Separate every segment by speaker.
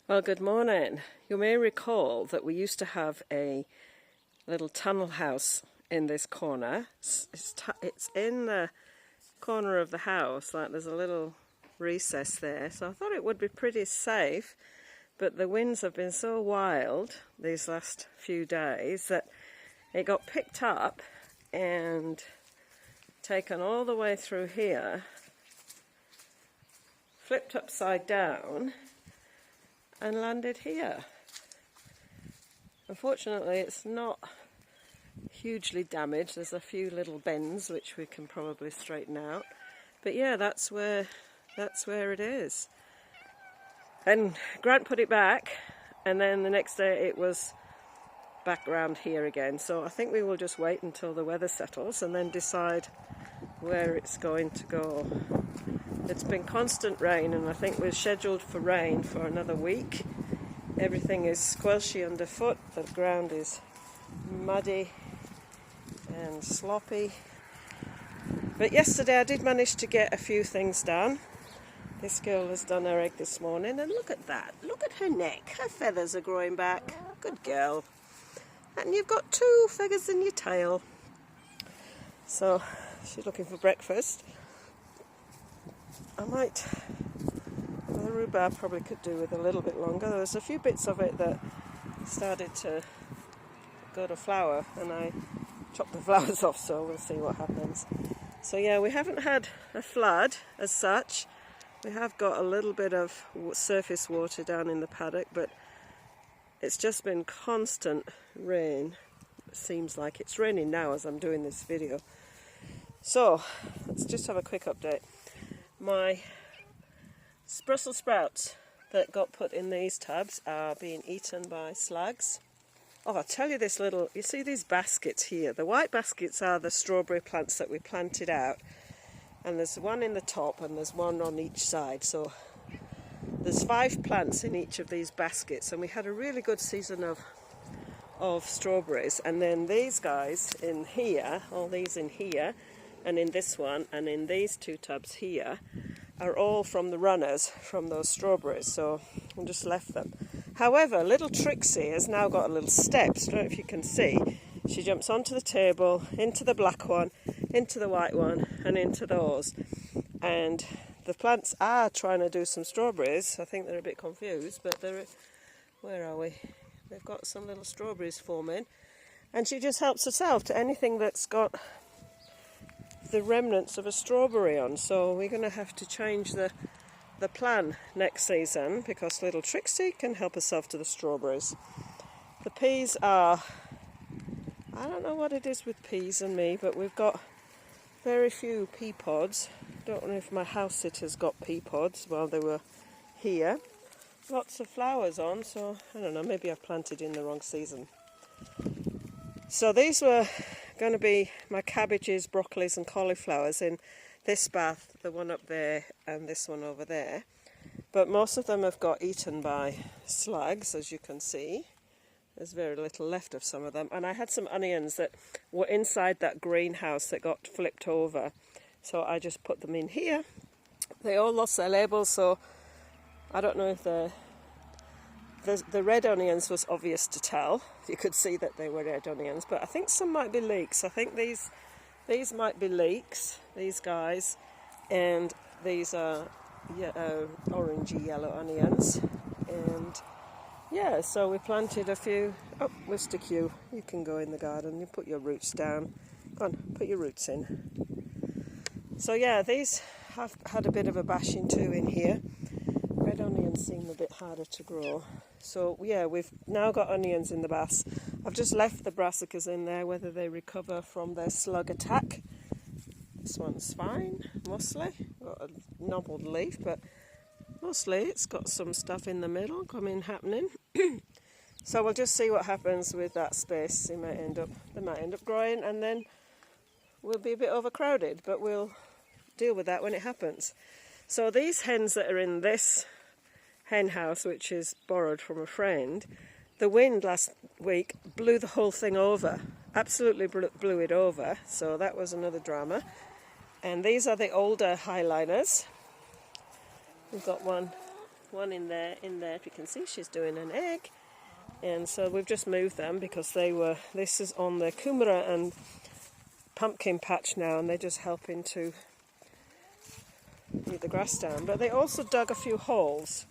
Speaker 1: Well, good morning. You may recall that we used to have a little tunnel house in this corner. It's in the corner of the house, like there's a little recess there, so I thought it would be pretty safe, but the winds have been so wild these last few days that it got picked up and taken all the way through here, flipped upside down and landed here. Unfortunately, it's not hugely damaged. There's a few little bends which we can probably straighten out, but yeah, that's where it is. And Grant put it back, and then the next day it was back around here again. So I think we will just wait until the weather settles and then decide where it's going to go. It's been constant rain, and I think we're scheduled for rain for another week. Everything is squelchy underfoot. The ground is muddy and sloppy. But yesterday I did manage to get a few things done. This girl has done her egg this morning, and look at that. Look at her neck. Her feathers are growing back. Good girl. And you've got 2 feathers in your tail. So she's looking for breakfast. The rhubarb probably could do with a little bit longer. There was a few bits of it that started to go to flower, and I chopped the flowers off, so we'll see what happens. So yeah, we haven't had a flood as such. We have got a little bit of surface water down in the paddock, but it's just been constant rain. It seems like it's raining now as I'm doing this video. So let's just have a quick update. My Brussels sprouts that got put in these tubs are being eaten by slugs. Oh, I'll tell you this little, you see these baskets here? The white baskets are the strawberry plants that we planted out. And there's one in the top and there's one on each side. So there's 5 plants in each of these baskets. And we had a really good season of strawberries. And then these guys in here, all these in here, and in this one, and in these 2 tubs here, are all from the runners from those strawberries, so I just left them. However, little Trixie has now got a little steps. I don't know if you can see. She jumps onto the table, into the black one, into the white one, and into those. And the plants are trying to do some strawberries. I think they're a bit confused, but where are we? They've got some little strawberries forming. And she just helps herself to anything that's got the remnants of a strawberry on, so we're going to have to change the plan next season because little Trixie can help herself to the strawberries. The peas are, I don't know what it is with peas and me, but we've got very few pea pods. Don't know if my house sitters got pea pods while they were here. Lots of flowers on, so I don't know, maybe I've planted in the wrong season. So these were going to be my cabbages, broccolis and cauliflowers in this bath, the one up there and this one over there. But most of them have got eaten by slugs, as you can see. There's very little left of some of them. And I had some onions that were inside that greenhouse that got flipped over. So I just put them in here. They all lost their labels, so I don't know if the red onions was obvious to tell. You could see that they were red onions, but I think some might be leeks. I think these might be leeks, these guys, and these are orangey yellow onions. And yeah, so we planted a few. Oh, we'll stick you. You can go in the garden. You put your roots down. Go on, put your roots in. So yeah, these have had a bit of a bashing too in here. Red onions seem a bit harder to grow. So yeah, we've now got onions in the bass. I've just left the brassicas in there, whether they recover from their slug attack. This one's fine, mostly. Got a knobbled leaf, but mostly it's got some stuff in the middle happening. So we'll just see what happens with that space. They might end up growing, and then we'll be a bit overcrowded, but we'll deal with that when it happens. So these hens that are in this hen house, which is borrowed from a friend, the wind last week blew the whole thing over, absolutely blew it over, so that was another drama. And these are the older highliners. We've got one one in there. If you can see, she's doing an egg. And so we've just moved them because this is on the kumara and pumpkin patch now, and they're just helping to keep the grass down. But they also dug a few holes.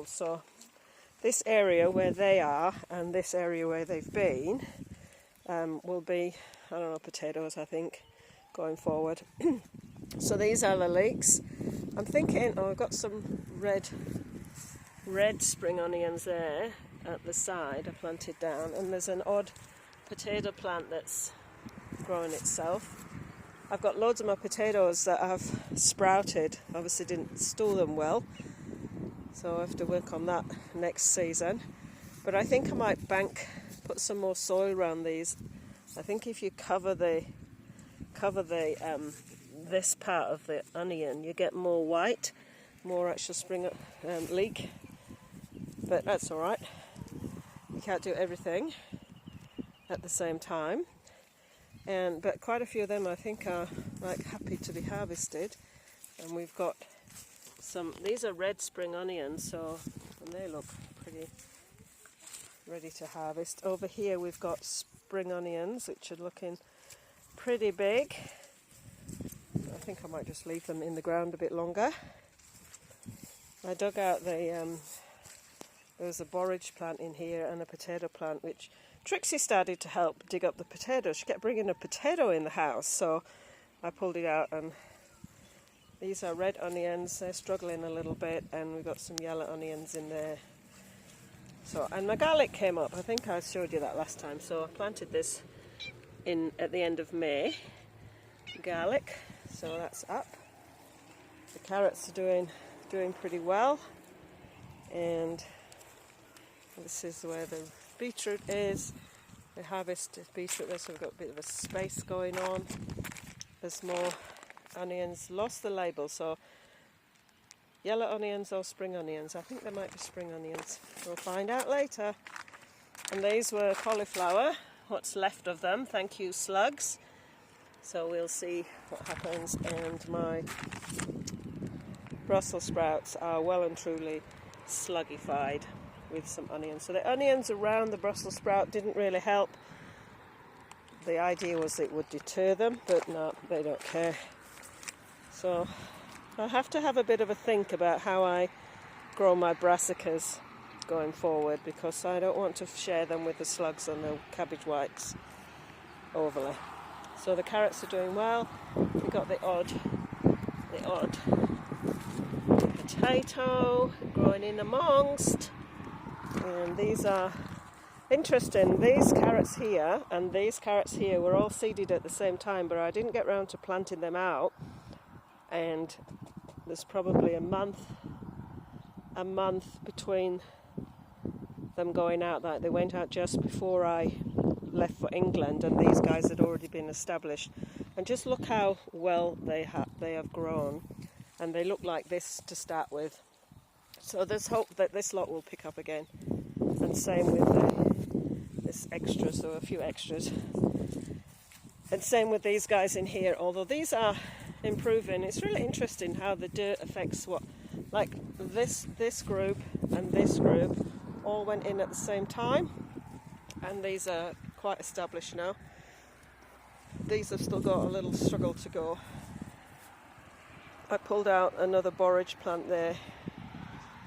Speaker 1: So this area where they are and this area where they've been will be, I don't know, potatoes, I think, going forward. So these are the leeks. I'm thinking, I've got some red spring onions there at the side I planted down, and there's an odd potato plant that's growing itself. I've got loads of my potatoes that have sprouted. Obviously didn't store them well, so I have to work on that next season. But I think I might put some more soil around these. I think if you cover this part of the onion, you get more white, more actual spring leek. But that's all right. You can't do everything at the same time. But quite a few of them I think are like happy to be harvested. And we've got these are red spring onions, and they look pretty ready to harvest. Over here we've got spring onions, which are looking pretty big. I think I might just leave them in the ground a bit longer. I dug out there was a borage plant in here and a potato plant, which Trixie started to help dig up the potatoes. She kept bringing a potato in the house, so I pulled it out, and these are red onions. They're struggling a little bit, and we've got some yellow onions in there. And my garlic came up. I think I showed you that last time. So I planted this at the end of May. Garlic, so that's up. The carrots are doing pretty well, and this is where the beetroot is. We harvested beetroot there, so we've got a bit of a space going on. There's more onions. Lost the label, so yellow onions or spring onions. I think they might be spring onions. We'll find out later. And these were cauliflower, what's left of them. Thank you, slugs. So we'll see what happens. And my Brussels sprouts are well and truly sluggified with some onions. So the onions around the Brussels sprout didn't really help. The idea was it would deter them, but no, they don't care. So I have to have a bit of a think about how I grow my brassicas going forward, because I don't want to share them with the slugs and the cabbage whites overly. So the carrots are doing well. We've got the odd potato growing in amongst. And these are interesting. These carrots here and these carrots here were all seeded at the same time, but I didn't get round to planting them out. And there's probably a month between them going out. That they went out just before I left for England, and these guys had already been established. And just look how well they have grown, and they look like this to start with. So there's hope that this lot will pick up again. And same with this extras, or a few extras. And same with these guys in here, although these are improving. It's really interesting how the dirt affects what, like this group and this group all went in at the same time, and these are quite established now. These have still got a little struggle to go. I pulled out another borage plant there,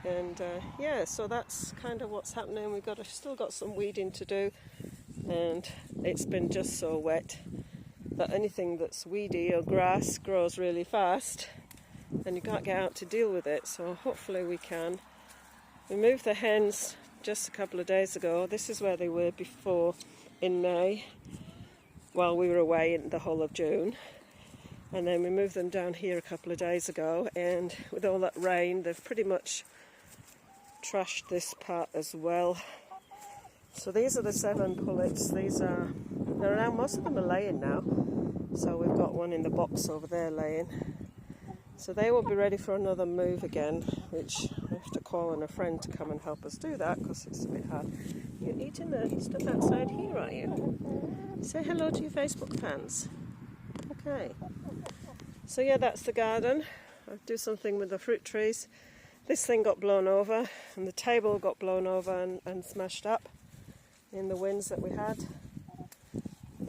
Speaker 1: and yeah, so that's kind of what's happening. We've still got some weeding to do, and it's been just so wet that anything that's weedy or grass grows really fast, and you can't get out to deal with it. So hopefully we can. We moved the hens just a couple of days ago. This is where they were before in May, while we were away in the whole of June. And then we moved them down here a couple of days ago, and with all that rain, they've pretty much trashed this part as well. So these are the 7 pullets. They're now, most of them are laying now. So we've got one in the box over there laying. So they will be ready for another move again, which I have to call on a friend to come and help us do that, because it's a bit hard. You're eating the stuff outside here, are you? Say hello to your Facebook fans. Okay. So yeah, that's the garden. I'll do something with the fruit trees. this thing got blown over, and the table got blown over and smashed up in the winds that we had.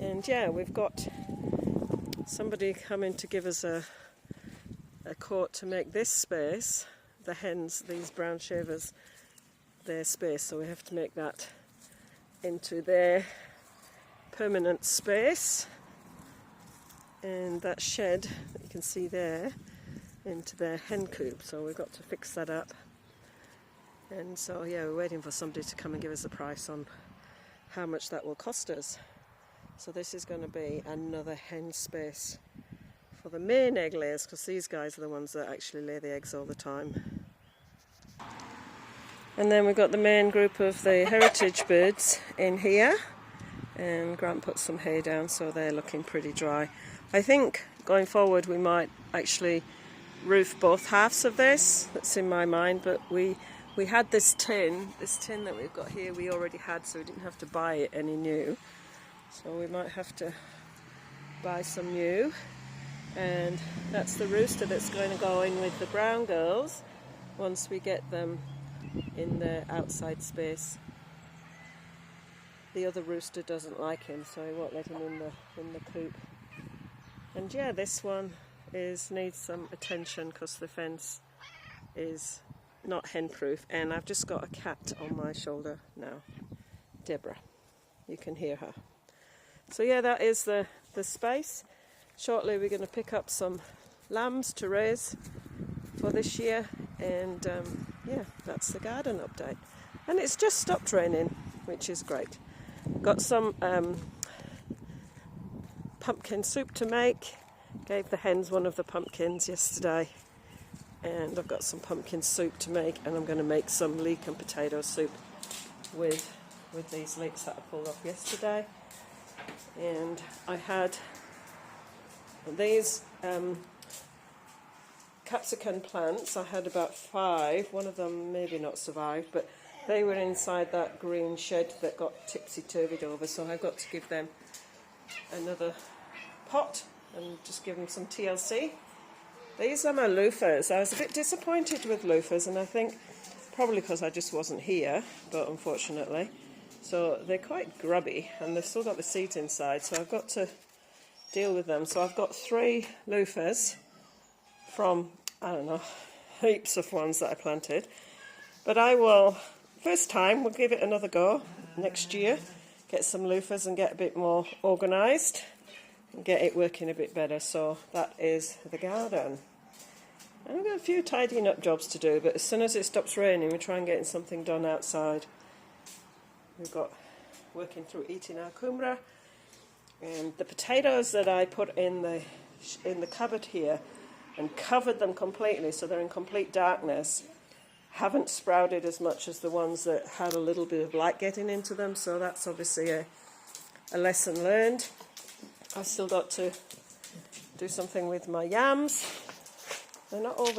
Speaker 1: And yeah, we've got somebody coming to give us a quote to make this space, the hens, these brown shavers, their space. So we have to make that into their permanent space. And that shed that you can see there into their hen coop. So we've got to fix that up. And so yeah, we're waiting for somebody to come and give us a price on how much that will cost us. So this is going to be another hen space for the main egg layers, because these guys are the ones that actually lay the eggs all the time. And then we've got the main group of the heritage birds in here, and Grant put some hay down, so they're looking pretty dry. I think going forward we might actually roof both halves of this. That's in my mind, but we had this tin that we've got here we already had, so we didn't have to buy it any new. So we might have to buy some new. And that's the rooster that's going to go in with the brown girls once we get them in the outside space. The other rooster doesn't like him, so he won't let him in the coop. And yeah, this one needs some attention because the fence is not hen proof, and I've just got a cat on my shoulder now, Deborah. You can hear her. So yeah, that is the space. Shortly we're going to pick up some lambs to raise for this year, and yeah, that's the garden update. And it's just stopped raining, which is great. Got some pumpkin soup to make. Gave the hens one of the pumpkins yesterday, and I've got some pumpkin soup to make, and I'm going to make some leek and potato soup with these leeks that I pulled off yesterday. And I had these capsicum plants. I had about 5. One of them maybe not survived, but they were inside that green shed that got tipsy-turvied over, so I've got to give them another pot and just give them some TLC. These are my loofahs. I was a bit disappointed with loofahs, and I think probably because I just wasn't here, but unfortunately. So they're quite grubby, and they've still got the seeds inside, so I've got to deal with them. So I've got 3 loofahs from, I don't know, heaps of ones that I planted. But I will, first time, we'll give it another go next year, get some loofahs and get a bit more organised and get it working a bit better. So that is the garden. I've got a few tidying up jobs to do, but as soon as it stops raining, we try and get something done outside. We've got working through eating our kumra, and the potatoes that I put in the cupboard here and covered them completely so they're in complete darkness haven't sprouted as much as the ones that had a little bit of light getting into them, so that's obviously a lesson learned. I've still got to do something with my yams. They're not overly